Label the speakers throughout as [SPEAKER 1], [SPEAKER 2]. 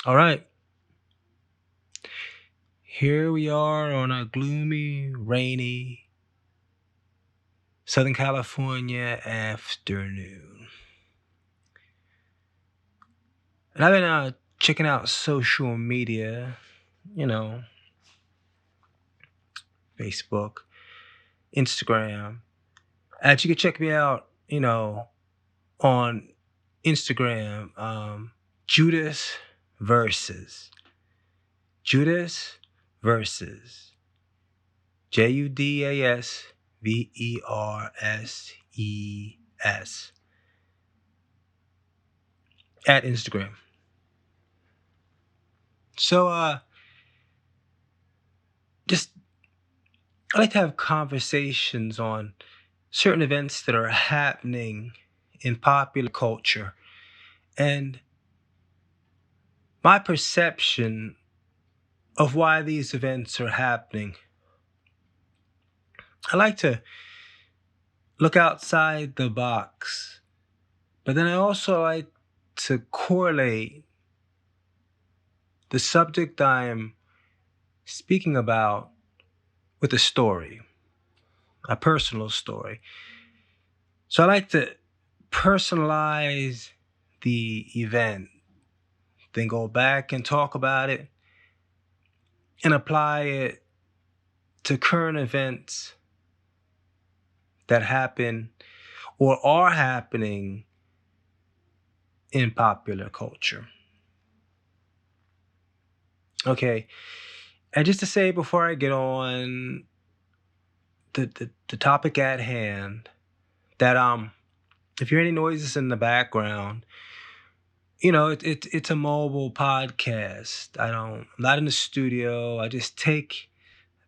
[SPEAKER 1] All right, here we are on a gloomy, rainy Southern California afternoon. And I've been checking out social media, you know, Facebook, Instagram. And you can check me out, on Instagram, Judas Versus. Judas Versus. JUDASVERSES at Instagram. So just I like to have conversations on certain events that are happening in popular culture and my perception of why these events are happening. I like to look outside the box, but then I also like to correlate the subject I am speaking about with a story, a personal story. So I like to personalize the event, then go back and talk about it and apply it to current events that happen or are happening in popular culture. Okay, and just to say before I get on the topic at hand, that if you hear any noises in the background, it's a mobile podcast. I'm not in the studio. I just take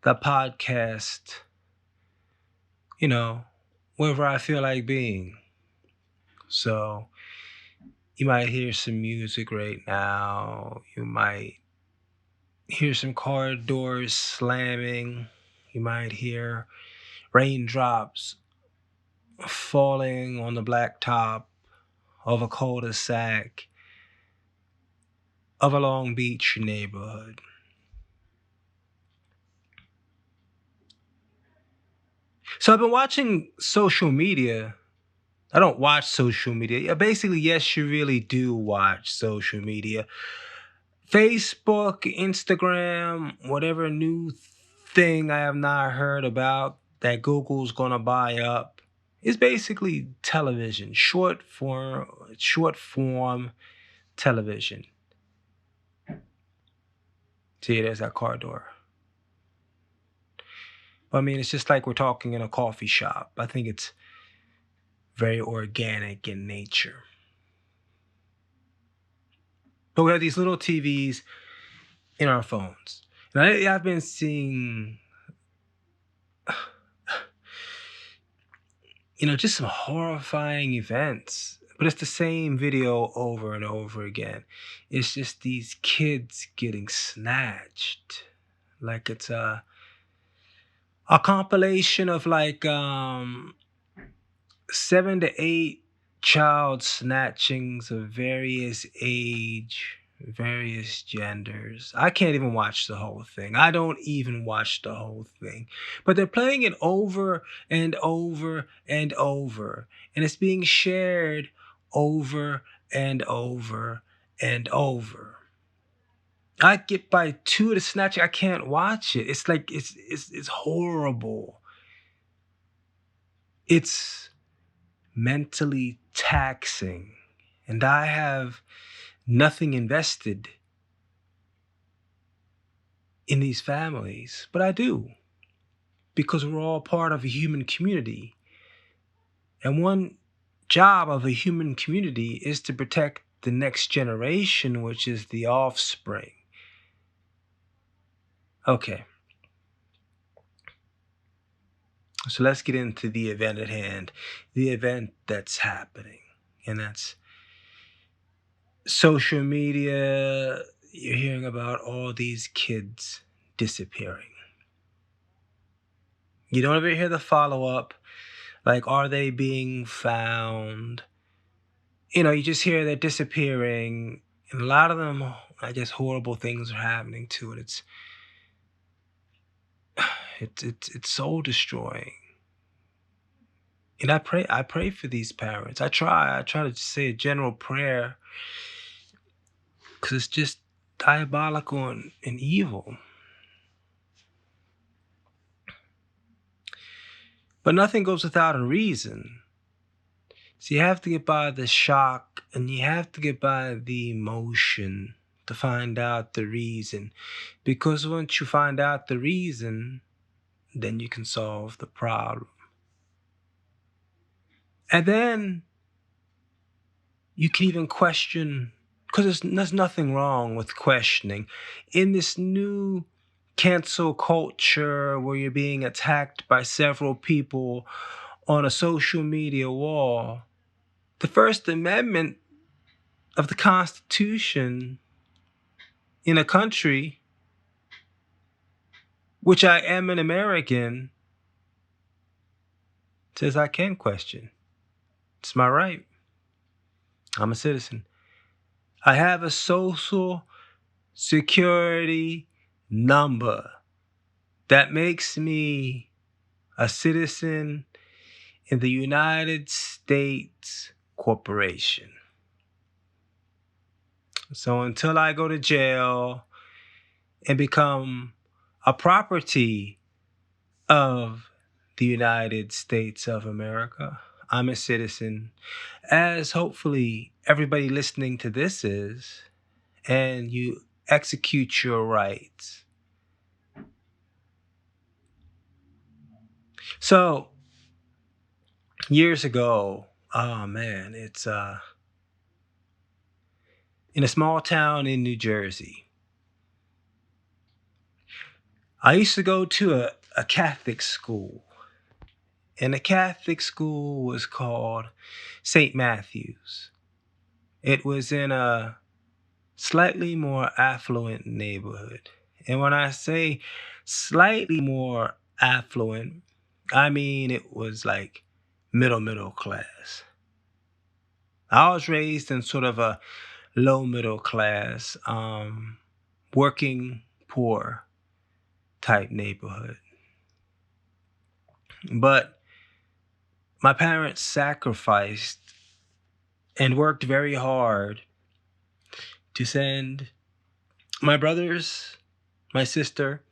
[SPEAKER 1] the podcast, you know, wherever I feel like being. So you might hear some music right now. You might hear some car doors slamming. You might hear raindrops falling on the blacktop of a cul-de-sac of a Long Beach neighborhood. So I've been watching social media. I don't watch social media. Yeah, basically, yes, you really do watch social media. Facebook, Instagram, whatever new thing I have not heard about that Google's gonna buy up is basically television, short form television. See, there's that car door. I mean, it's just like we're talking in a coffee shop. I think it's very organic in nature. But we have these little TVs in our phones. And I've been seeing, just some horrifying events. But it's the same video over and over again. It's just these kids getting snatched. Like it's a compilation of like 7 to 8 child snatchings of various age, various genders. I can't even watch the whole thing. I don't even watch the whole thing. But they're playing it over and over and over. And it's being shared over and over and over. I get by two of the snatching, I can't watch it. It's like it's horrible. It's mentally taxing. And I have nothing invested in these families, but I do because we're all part of a human community. And one job of a human community is to protect the next generation, which is the offspring. Okay, so let's get into the event at hand, the event that's happening, and that's social media. You're hearing about all these kids disappearing. You don't ever hear the follow up, like, are they being found? You just hear they're disappearing, And a lot of them, I guess, horrible things are happening to it. It's soul destroying. And I pray for these parents. I try to just say a general prayer because it's just diabolical and evil. But nothing goes without a reason. So you have to get by the shock and you have to get by the emotion to find out the reason. Because once you find out the reason, then you can solve the problem. And then you can even question, because there's nothing wrong with questioning. In this new cancel culture where you're being attacked by several people on a social media wall, the First Amendment of the Constitution in a country, which I am an American, says I can question. It's my right. I'm a citizen. I have a social security number that makes me a citizen in the United States Corporation. So until I go to jail and become a property of the United States of America, I'm a citizen, as hopefully everybody listening to this is, and you execute your rights. So, years ago, oh man, it's in a small town in New Jersey. I used to go to a Catholic school, and the Catholic school was called St. Matthew's. It was in a slightly more affluent neighborhood. And when I say slightly more affluent, I mean it was like middle class. I was raised in sort of a low middle class, working poor type neighborhood. But my parents sacrificed and worked very hard to send my brothers, my sister,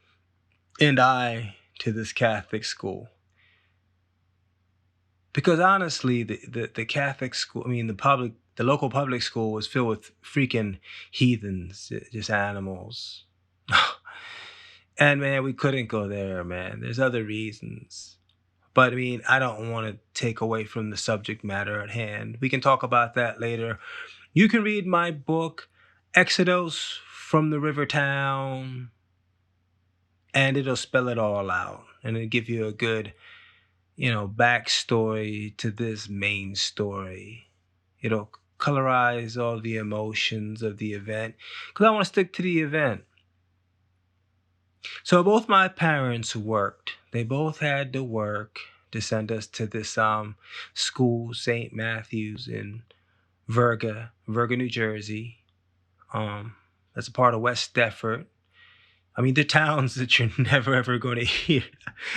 [SPEAKER 1] and I to this Catholic school. Because honestly, the Catholic school, I mean, the local public school was filled with freaking heathens, just animals. And man, we couldn't go there, man. There's other reasons. But I mean, I don't want to take away from the subject matter at hand. We can talk about that later. You can read my book, Exodus from the River Town, and it'll spell it all out. And it'll give you a good, backstory to this main story. It'll colorize all the emotions of the event. Because I want to stick to the event. So both my parents worked. They both had to work to send us to this school, St. Matthew's in Virga, New Jersey. That's a part of West Deptford. I mean, they're towns that you're never ever going to hear,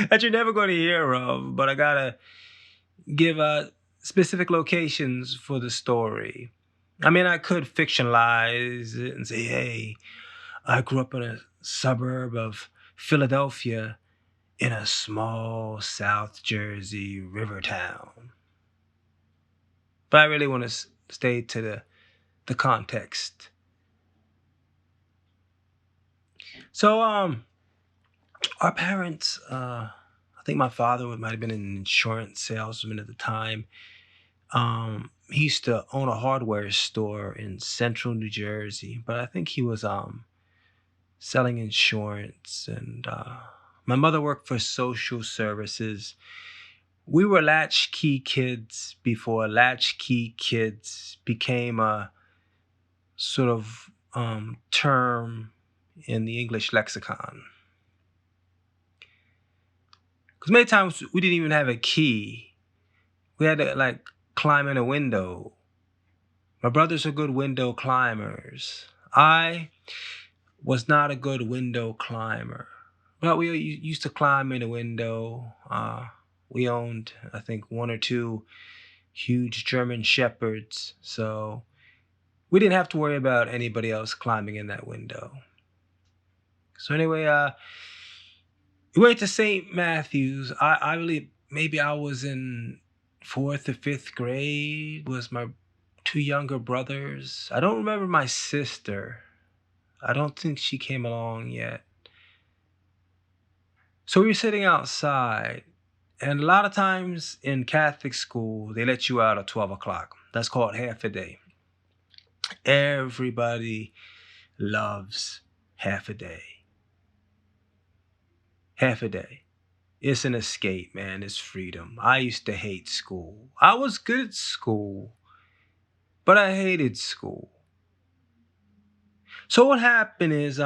[SPEAKER 1] of. But I gotta give specific locations for the story. I mean, I could fictionalize it and say, hey, I grew up in a suburb of Philadelphia in a small South Jersey river town. But I really want to stay to the context. So, our parents, I think my father might have been an insurance salesman at the time. He used to own a hardware store in central New Jersey, but I think he was selling insurance. And my mother worked for social services. We were latchkey kids before latchkey kids became a sort of term in the English lexicon. Because many times we didn't even have a key. We had to like climb in a window My brothers are good window climbers. I was not a good window climber. But we used to climb in a window. We owned, I think, one or two huge German shepherds. So we didn't have to worry about anybody else climbing in that window. So anyway, we went to St. Matthew's. I believe maybe I was in fourth or fifth grade. Was my two younger brothers. I don't remember my sister. I don't think she came along yet. So we were sitting outside, and a lot of times in Catholic school, they let you out at 12 o'clock. That's called half a day. Everybody loves half a day. Half a day. It's an escape, man. It's freedom. I used to hate school. I was good at school, but I hated school. So what happened is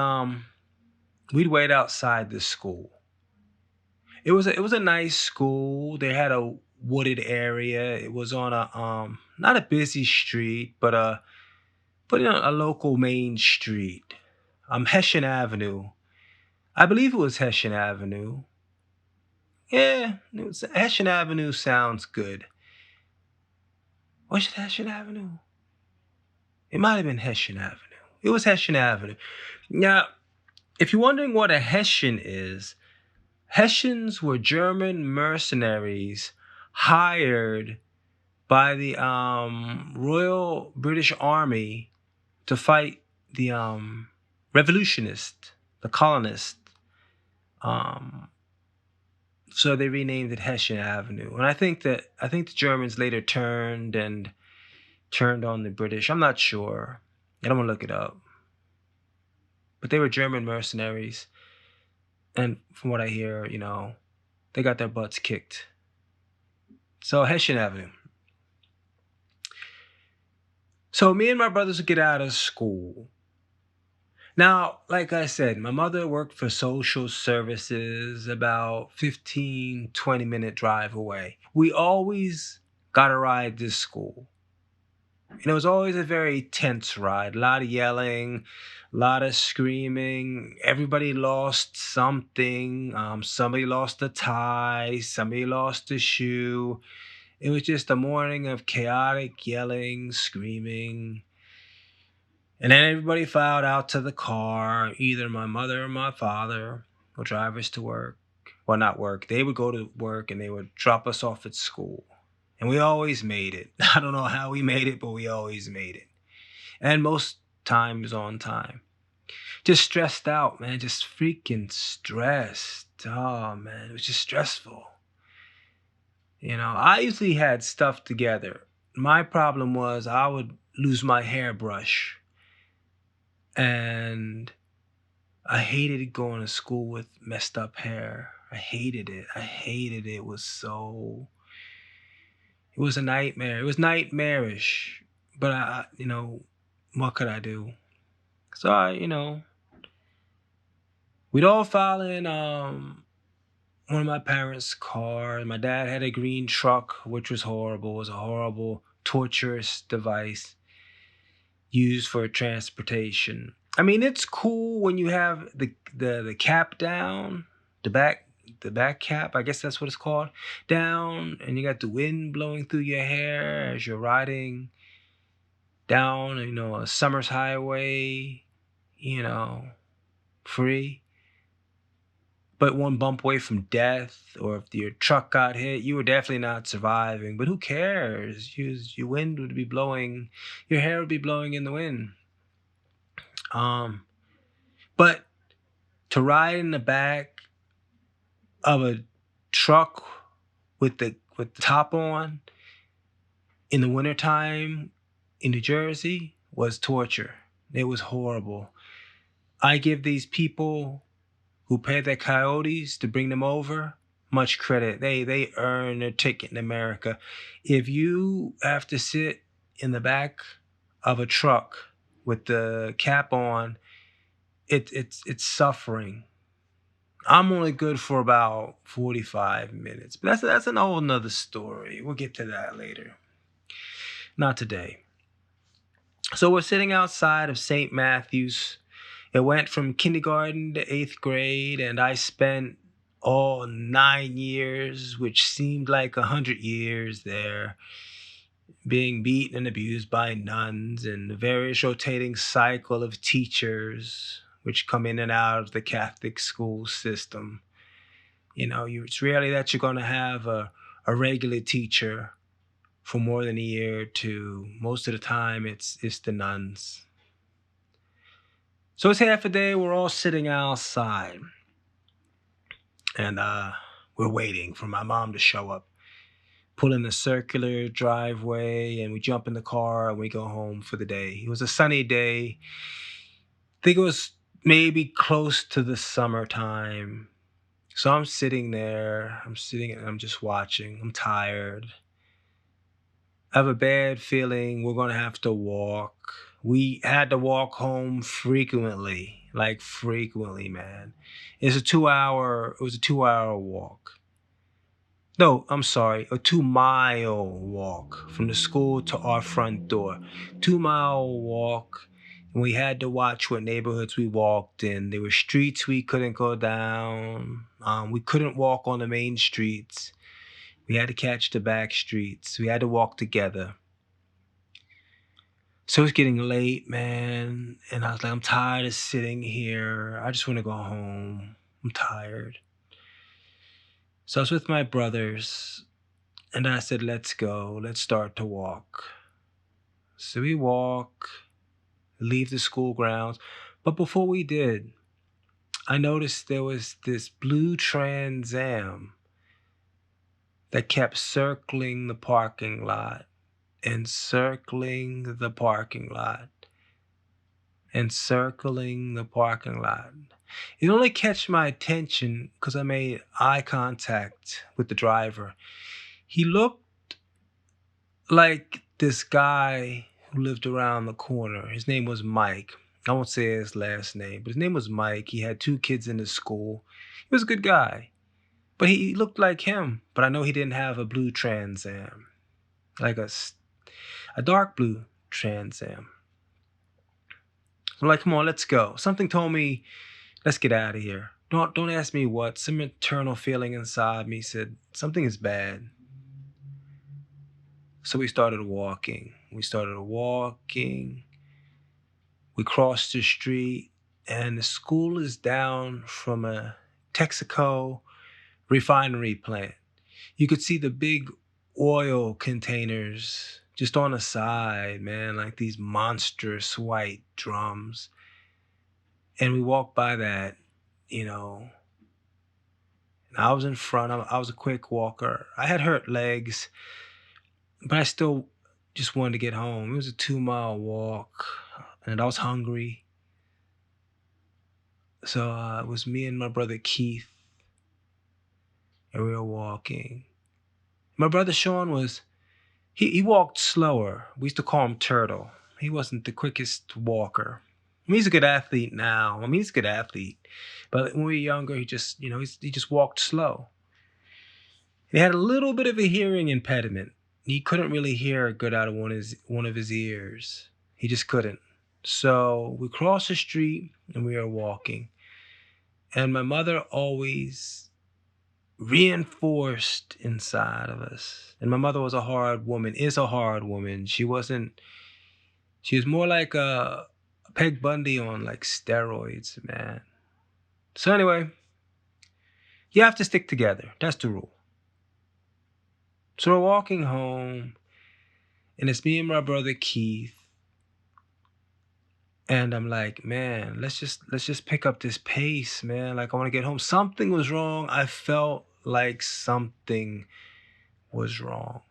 [SPEAKER 1] we'd wait outside the school. It was a nice school. They had a wooded area. It was on a not a busy street, but a local main street. Hessian Avenue. I believe it was Hessian Avenue. Yeah, Hessian Avenue sounds good. Was it Hessian Avenue? It might have been Hessian Avenue. It was Hessian Avenue. Now, if you're wondering what a Hessian is, Hessians were German mercenaries hired by the Royal British Army to fight the revolutionists, the colonists. So they renamed it Hessian Avenue, and I think the Germans later turned on the British. I'm not sure. I don't want to look it up, but they were German mercenaries, and from what I hear, they got their butts kicked. So Hessian Avenue. So me and my brothers would get out of school. Now, like I said, my mother worked for social services about 15, 20-minute drive away. We always got a ride to school. And it was always a very tense ride. A lot of yelling, a lot of screaming. Everybody lost something. Somebody lost a tie. Somebody lost a shoe. It was just a morning of chaotic yelling, screaming. And then everybody filed out to the car. Either my mother or my father would drive us to work. Well, not work. They would go to work and they would drop us off at school. And we always made it. I don't know how we made it, but we always made it. And most times on time. Just stressed out, man. Just freaking stressed. Oh, man. It was just stressful. I usually had stuff together. My problem was I would lose my hairbrush. And I hated going to school with messed up hair. I hated it. It was a nightmare. It was nightmarish. But what could I do? So we'd all file in one of my parents' cars. My dad had a green truck, which was horrible. It was a horrible, torturous device used for transportation. I mean, it's cool when you have the cap down, the back cap, I guess that's what it's called, down, and you got the wind blowing through your hair as you're riding down, a summer's highway, free. But one bump away from death, or if your truck got hit, you were definitely not surviving. But who cares? Your wind would be blowing, your hair would be blowing in the wind. But to ride in the back of a truck with the top on in the wintertime in New Jersey was torture. It was horrible. I give these people who pay their coyotes to bring them over much credit. They earn their ticket in America. If you have to sit in the back of a truck with the cap on, it's suffering. I'm only good for about 45 minutes, but that's an whole nother story. We'll get to that later. Not today. So we're sitting outside of St. Matthew's. It went from kindergarten to eighth grade, and I spent all 9 years, which seemed like 100 years there, being beaten and abused by nuns and the various rotating cycle of teachers which come in and out of the Catholic school system. It's rarely that you're going to have a regular teacher for more than a year or two. Most of the time, it's the nuns. So it's half a day. We're all sitting outside, and we're waiting for my mom to show up. Pull in the circular driveway, and we jump in the car and we go home for the day. It was a sunny day. I think it was maybe close to the summertime. So I'm sitting there. I'm sitting and I'm just watching. I'm tired. I have a bad feeling we're going to have to walk. We had to walk home frequently, like frequently, man. It was a 2 hour walk. No, I'm sorry, a 2 mile walk from the school to our front door. 2 mile walk. And we had to watch what neighborhoods we walked in. There were streets we couldn't go down. We couldn't walk on the main streets. We had to catch the back streets. We had to walk together. So it's getting late, man. And I was like, I'm tired of sitting here. I just want to go home. I'm tired. So I was with my brothers, and I said, let's go. Let's start to walk. So we walk, leave the school grounds. But before we did, I noticed there was this blue Trans Am that kept circling the parking lot and circling the parking lot and circling the parking lot. It only catch my attention because I made eye contact with the driver. He looked like this guy who lived around the corner. His name was Mike. I won't say his last name, but his name was Mike. He had 2 kids in his school. He was a good guy, but he looked like him. But I know he didn't have a blue Trans Am, like a dark blue Trans Am. I'm like, come on, let's go. Something told me, let's get out of here. Don't ask me what. Some internal feeling inside me said something is bad. So we started walking. We crossed the street, and the school is down from a Texaco refinery plant. You could see the big oil containers just on the side, man, like these monstrous white drums. And we walked by that, and I was in front. I was a quick walker. I had hurt legs, but I still just wanted to get home. It was a 2 mile walk, and I was hungry. So it was me and my brother Keith, and we were walking. My brother Sean he walked slower. We used to call him Turtle. He wasn't the quickest walker. I mean, he's a good athlete now. He's a good athlete. But when we were younger, he just walked slow. He had a little bit of a hearing impediment. He couldn't really hear good out of one of his ears. He just couldn't. So we crossed the street and we were walking. And my mother always reinforced inside of us. And my mother was a hard woman, is a hard woman. She was more like a Peg Bundy on like steroids, man. So anyway, you have to stick together. That's the rule. So we're walking home, and it's me and my brother Keith. And I'm like, man, let's just pick up this pace, man. Like, I want to get home. Something was wrong. I felt like something was wrong.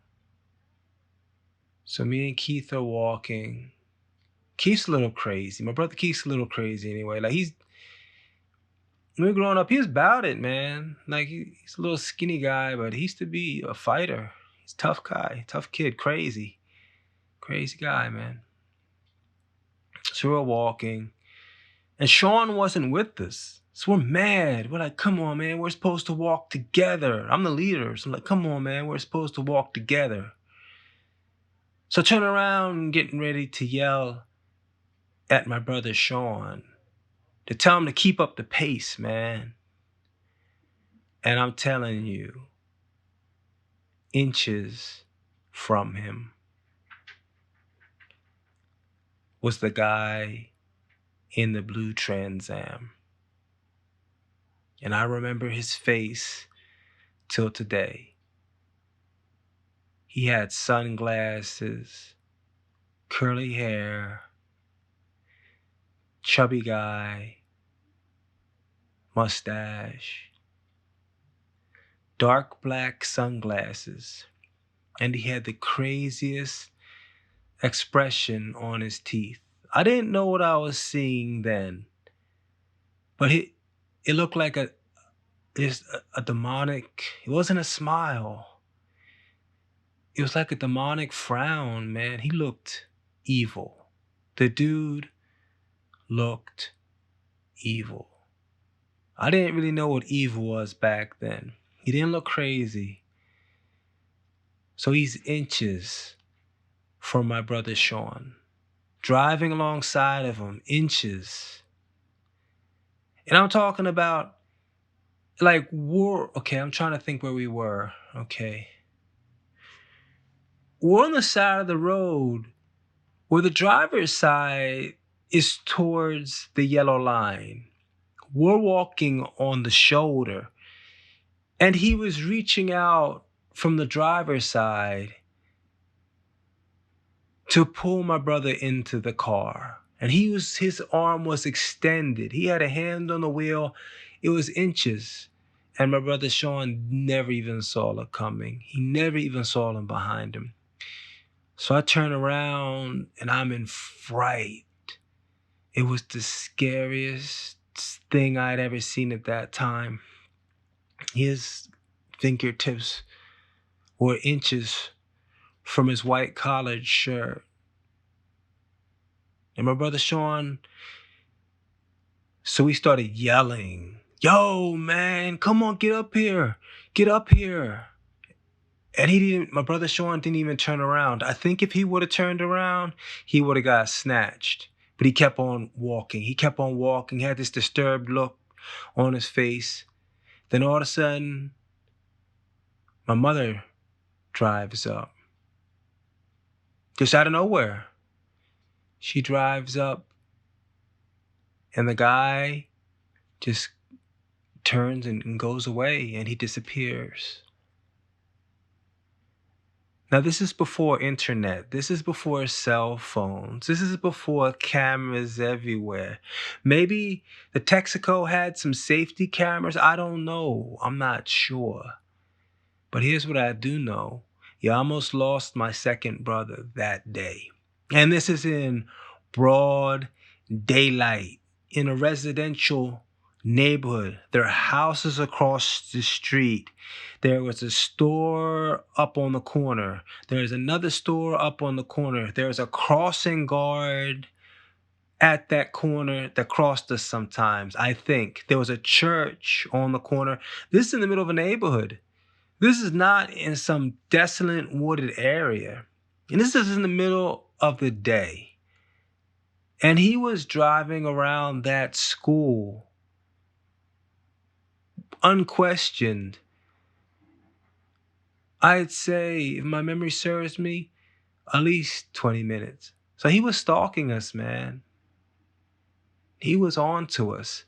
[SPEAKER 1] So me and Keith are walking. Keith's a little crazy. My brother Keith's a little crazy anyway. Like, when we were growing up, he was about it, man. Like, he's a little skinny guy, but he used to be a fighter. He's a tough guy, tough kid, crazy. Crazy guy, man. So we're walking, and Sean wasn't with us. So we're mad. We're like, come on, man. We're supposed to walk together. I'm the leader. So I'm like, come on, man. We're supposed to walk together. So I turn around, getting ready to yell at my brother Sean to tell him to keep up the pace, man. And I'm telling you, inches from him was the guy in the blue Trans Am. And I remember his face till today. He had sunglasses, curly hair, chubby guy, mustache, dark black sunglasses, and he had the craziest expression on his teeth. I didn't know what I was seeing then, but it looked like just a demonic. It wasn't a smile. It was like a demonic frown, man. He looked evil. The dude looked evil. I didn't really know what evil was back then. He didn't look crazy. So he's inches from my brother Sean. Driving alongside of him, inches. And I'm talking about like okay, I'm trying to think where we were. Okay. We're on the side of the road where the driver's side is towards the yellow line. We're walking on the shoulder. And he was reaching out from the driver's side to pull my brother into the car. And his arm was extended. He had a hand on the wheel. It was inches. And my brother Sean never even saw it coming. He never even saw him behind him. So I turn around and I'm in fright. It was the scariest thing I'd ever seen at that time. His fingertips were inches from his white collared shirt. And my brother Sean, so he started yelling, "Yo, man, come on, get up here. Get up here." And my brother Sean didn't even turn around. I think if he would have turned around, he would have got snatched. But he kept on walking. He kept on walking. He had this disturbed look on his face. Then all of a sudden, my mother drives up. Just out of nowhere. She drives up, and the guy just turns and goes away, and he disappears. Now, this is before internet. This is before cell phones. This is before cameras everywhere. Maybe the Texaco had some safety cameras. I don't know. I'm not sure. But here's what I do know. You almost lost my second brother that day. And this is in broad daylight in a residential neighborhood. There are houses across the street. There was a store up on the corner. There's another store up on the corner. There's a crossing guard at that corner that crossed us sometimes, I think. There was a church on the corner. This is in the middle of a neighborhood. This is not in some desolate wooded area. And this is in the middle of the day. And he was driving around that school, unquestioned. I'd say, if my memory serves me, at least 20 minutes. So he was stalking us, man. He was on to us.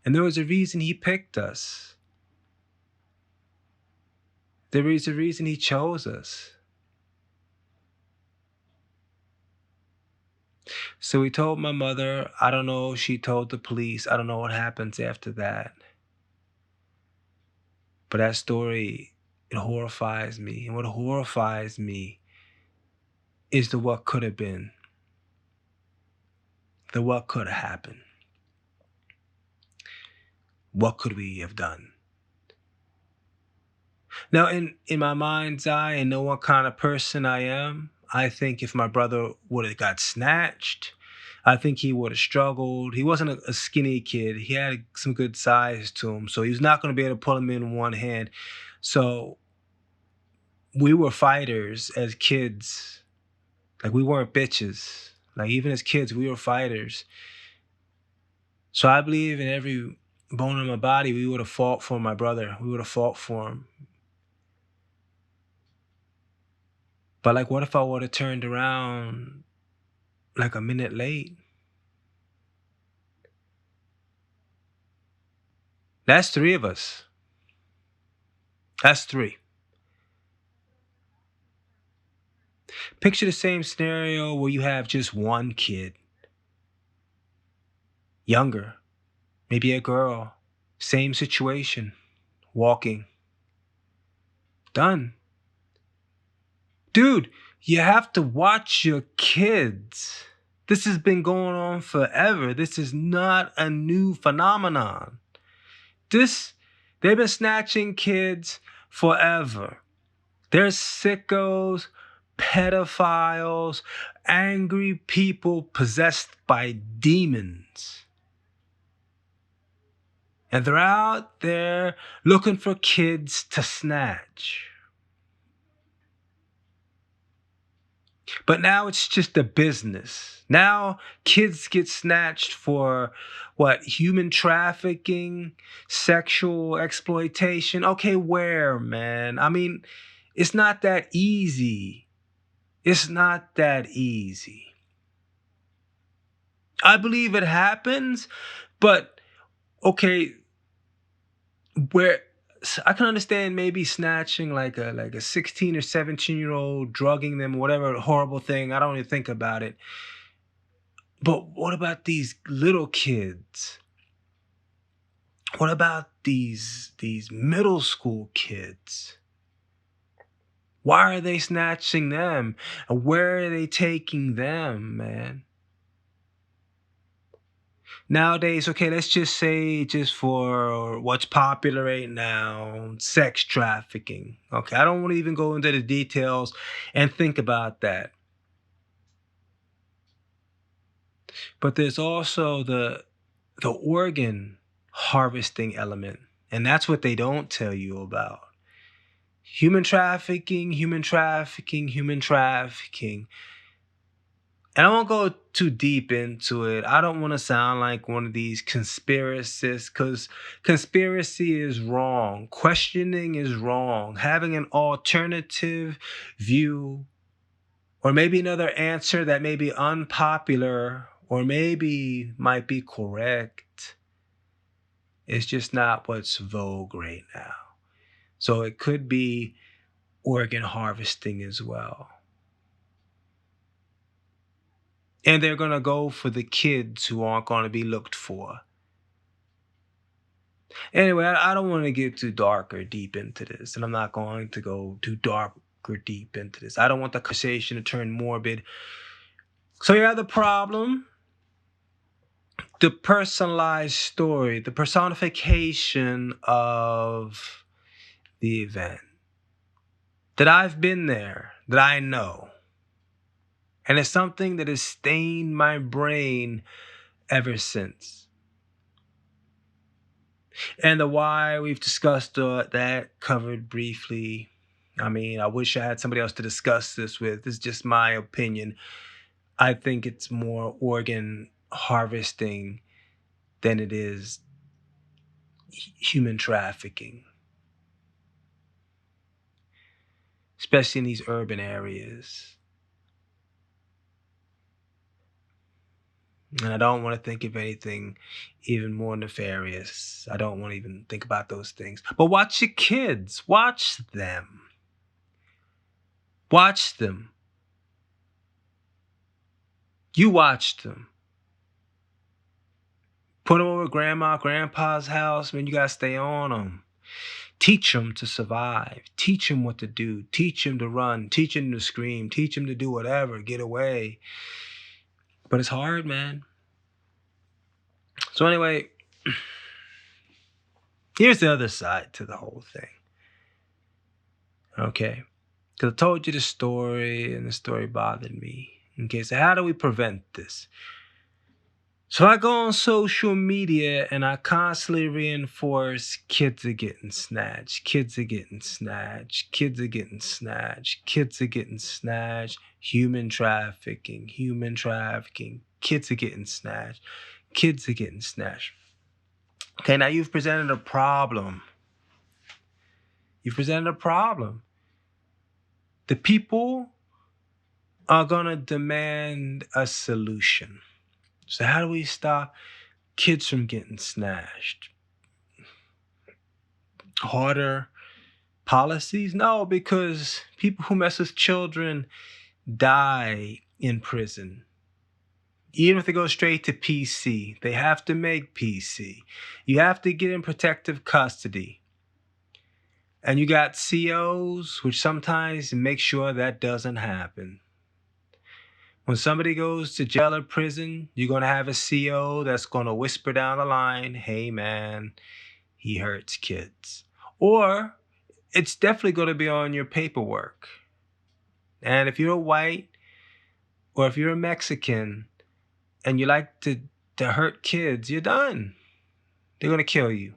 [SPEAKER 1] And there was a reason he picked us. There is a reason he chose us. So he told my mother. I don't know. She told the police. I don't know what happens after that. But that story, it horrifies me. And what horrifies me is the what could have been. The what could have happened. What could we have done? Now, in my mind's eye, and know what kind of person I am, I think if my brother would have got snatched, I think he would have struggled. He wasn't a skinny kid. He had some good size to him, so he was not going to be able to pull him in one hand. So we were fighters as kids. Like, we weren't bitches. Like even as kids, we were fighters. So I believe in every bone in my body, we would have fought for my brother. We would have fought for him. But like, what if I would have turned around like a minute late? That's three of us. That's three. Picture the same scenario where you have just one kid, younger, maybe a girl, same situation, walking. Done. Dude, you have to watch your kids. This has been going on forever. This is not a new phenomenon. They've been snatching kids forever. They're sickos, pedophiles, angry people possessed by demons. And they're out there looking for kids to snatch. But now it's just a business. Now kids get snatched for what? Human trafficking, sexual exploitation. Okay, where, man? I mean, it's not that easy. It's not that easy. I believe it happens, but okay, where I can understand maybe snatching like a 16 or 17-year-old, drugging them, whatever horrible thing. I don't even think about it. But what about these little kids? What about these middle school kids? Why are they snatching them? And where are they taking them, man? Nowadays, okay, let's just say, just for what's popular right now, sex trafficking. Okay, I don't want to even go into the details and think about that. But there's also the organ harvesting element, and that's what they don't tell you about. Human trafficking, human trafficking, human trafficking. And I won't go too deep into it. I don't want to sound like one of these conspiracists, because conspiracy is wrong. Questioning is wrong. Having an alternative view, or maybe another answer that may be unpopular, or maybe might be correct, is just not what's vogue right now. So it could be organ harvesting as well. And they're going to go for the kids who aren't going to be looked for. Anyway, I don't want to get too dark or deep into this, and I'm not going to go too dark or deep into this. I don't want the conversation to turn morbid. So you have the problem, the personalized story, the personification of the event. That I've been there, that I know. And it's something that has stained my brain ever since. And the why, we've discussed that, covered briefly. I mean, I wish I had somebody else to discuss this with. This is just my opinion. I think it's more organ harvesting than it is human trafficking, especially in these urban areas. And I don't want to think of anything even more nefarious. I don't want to even think about those things. But watch your kids. Watch them. Watch them. You watch them. Put them over grandma, grandpa's house. Man, you got to stay on them. Teach them to survive. Teach them what to do. Teach them to run. Teach them to scream. Teach them to do whatever. Get away. But it's hard, man. So anyway, here's the other side to the whole thing. Okay? Because I told you the story, and the story bothered me. Okay, so how do we prevent this? So I go on social media and I constantly reinforce kids are getting snatched, kids are getting snatched, kids are getting snatched, kids are getting snatched, human trafficking, kids are getting snatched, kids are getting snatched. Okay, now you've presented a problem. You've presented a problem. The people are going to demand a solution. So how do we stop kids from getting snatched? Harder policies? No, because people who mess with children die in prison. Even if they go straight to PC, they have to make PC. You have to get in protective custody. And you got COs, which sometimes make sure that doesn't happen. When somebody goes to jail or prison, you're going to have a CO that's going to whisper down the line, hey man, he hurts kids. Or it's definitely going to be on your paperwork. And if you're a white or if you're a Mexican and you like to hurt kids, you're done. They're going to kill you.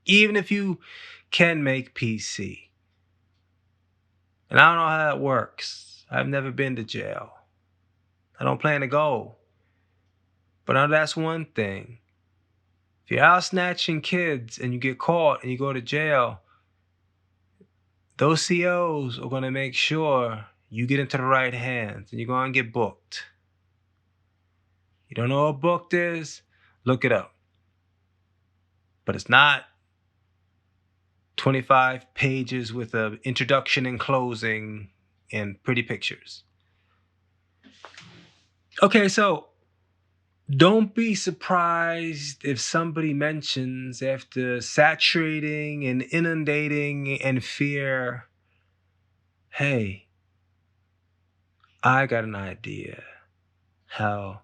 [SPEAKER 1] Even if you can make PC. And I don't know how that works. I've never been to jail. I don't plan to go. But I know that's one thing. If you're out snatching kids and you get caught and you go to jail, those COs are going to make sure you get into the right hands and you're going to get booked. You don't know what booked is? Look it up. But it's not 25 pages with an introduction and closing and pretty pictures. Okay, so don't be surprised if somebody mentions, after saturating and inundating in fear, hey, I got an idea how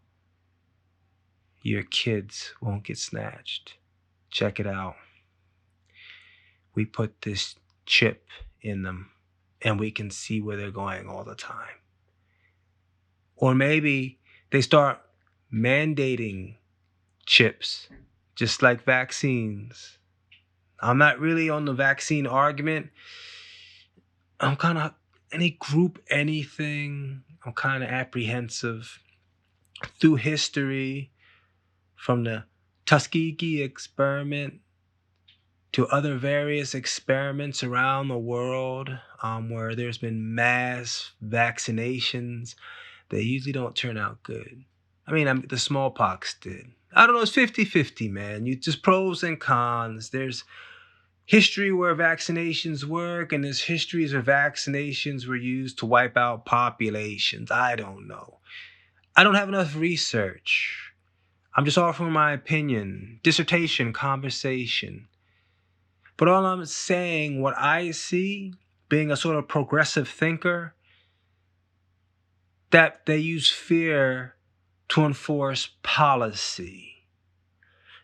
[SPEAKER 1] your kids won't get snatched. Check it out. We put this chip in them and we can see where they're going all the time. Or maybe they start mandating chips, just like vaccines. I'm not really on the vaccine argument. I'm kind of anything. I'm kind of apprehensive. Through history, from the Tuskegee experiment to other various experiments around the world, where there's been mass vaccinations, they usually don't turn out good. I mean, the smallpox did. I don't know, it's 50-50, man. You just pros and cons. There's history where vaccinations work, and there's histories where vaccinations were used to wipe out populations. I don't know. I don't have enough research. I'm just offering my opinion, dissertation, conversation. But all I'm saying, what I see, being a sort of progressive thinker, that they use fear to enforce policy.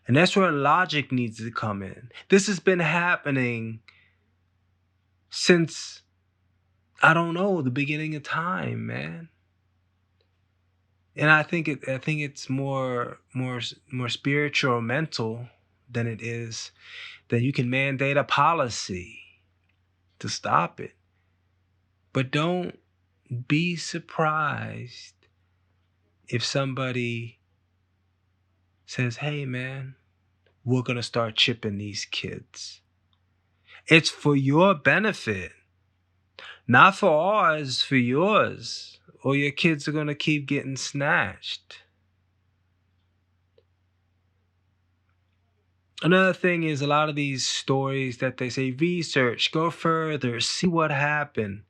[SPEAKER 1] And that's where logic needs to come in. This has been happening since, I don't know, the beginning of time, man. And I think it's more spiritual or mental than it is that you can mandate a policy to stop it. But don't be surprised if somebody says, hey man, we're going to start chipping these kids. It's for your benefit, not for ours, for yours, or your kids are going to keep getting snatched. Another thing is, a lot of these stories that they say, research, go further, see what happened.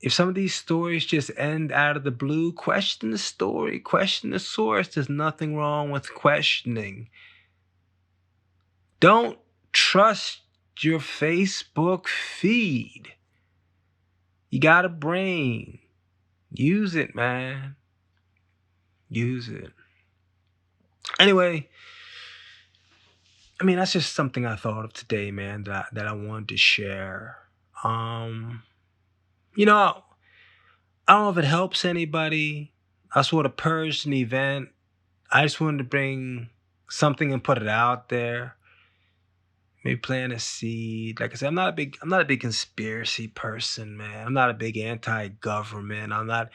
[SPEAKER 1] If some of these stories just end out of the blue, question the story, question the source. There's nothing wrong with questioning. Don't trust your Facebook feed. You got a brain. Use it, man. Use it. Anyway, I mean, that's just something I thought of today, man, that I wanted to share. You know, I don't know if it helps anybody. I sort of purged an event. I just wanted to bring something and put it out there. Maybe plant a seed. Like I said, I'm not a big conspiracy person, man. I'm not a big anti-government. I'm not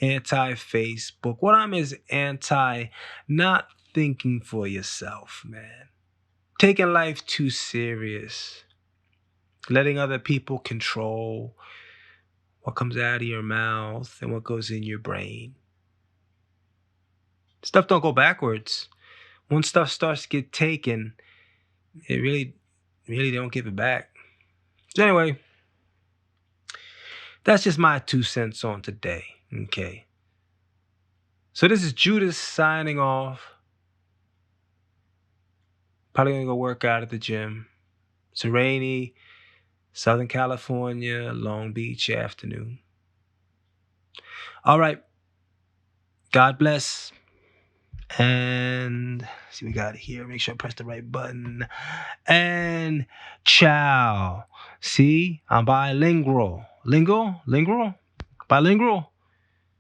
[SPEAKER 1] anti-Facebook. What I'm is anti not thinking for yourself, man. Taking life too serious. Letting other people control what comes out of your mouth and what goes in your brain. Stuff don't go backwards. When stuff starts to get taken, it really don't give it back. So anyway, that's just my 2 cents on today. Okay. So this is Judas signing off. Probably gonna go work out at the gym. It's a rainy Southern California, Long Beach afternoon. All right. God bless. And see what we got here. Make sure I press the right button. And ciao. See, I'm bilingual. Lingual? Bilingual?